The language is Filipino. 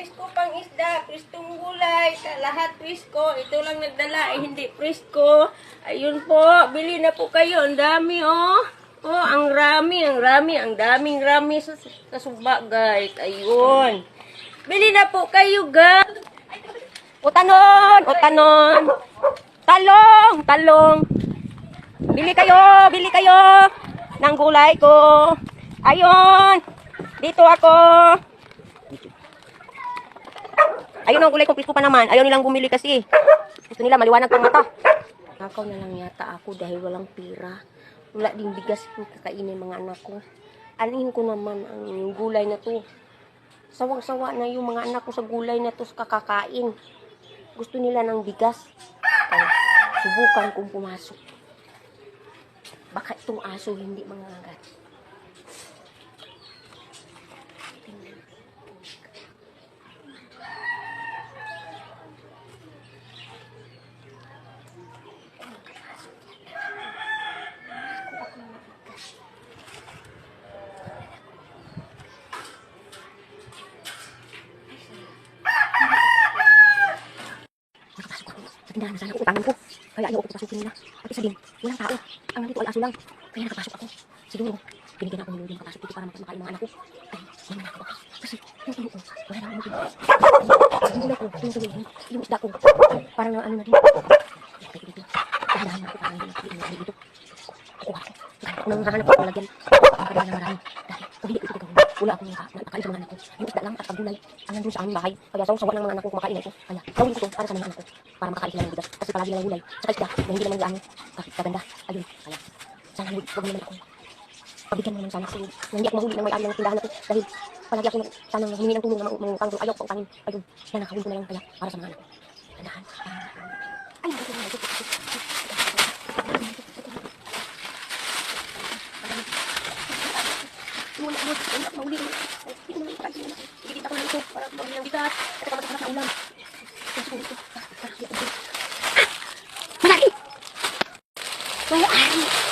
presko pang isda, preskong gulay, lahat presko. Ito lang nagdala, hindi presko. Ayun po, bili na po kayo. Ang dami, oh. Oh, ang daming rami sa suba, guys. Ayun. Bili na po kayo, guys. O tanon. Talong. Bili kayo ng gulay ko. Ayun. Dito ako. Ayun ang gulay ko, pisko pa naman. Ayaw nilang bumili kasi. Gusto nila maliwanag pang mata. Nakaw na lang yata ako dahil walang pira. Wala ding bigas yung kakainin mga anak ko. Anuhin ko naman ang gulay na to. Sawang-sawa na yung mga anak ko sa gulay na to sa kakakain. Gusto nila ng bigas. Ay, subukan kong pumasok. Baka itong aso hindi mangagat. Sa tindahan na sana utangan ko. Kaya ayaw ako papasukin nila. At isa din, walang tao. Ang nandito ay aso lang. Kaya nakapasok ako. Siguro, binigyan ako ng lulong papasok dito para makain mga anak ko. Ay, hindi na ako. Kasi, yung tulo ko, wala na akong magiging. Yung gulay ko, yung tuloy, yung isda ko. Parang ano na din. Kaya dito, dahan-dahan na ako parang hindi na dito. Kukuha ko. Ako nang hahanap ko lagyan. Ang kanya na marami. Dahil, kung hindi ko ito gagawin, wala akong nakakain sa mga anak ko. Yung isda lang at paggulay, ang nandun sa aming bahay. Kaya sawa ng mga anak ko kumakain na ito. Kaya, gawin ko ito para sa mga anak ko. Para makakain sila ng bigas. Kasi palagi nilang gulay. Saka isda, na hindi naman gaano kaganda. Ayun, kaya, sana huwag naman ako. Pabigyan mo naman sana kasi na hindi ako mahuli ng may-ari ng tindahan na ito. Dahil, palagi ako sana humingi ng tulong ng mga utang doon. Ayaw ko utangin. Ayun, na nakahuli ko na lang kaya para sa mga anak ko. Tandahan, ay, ito na, ito. Wala ako mahuli. Hindi ko naman ipagin na. Ikikita ko lang ito para mahuli ng bigas. At saka masarap na ulam. Malaki! May ari!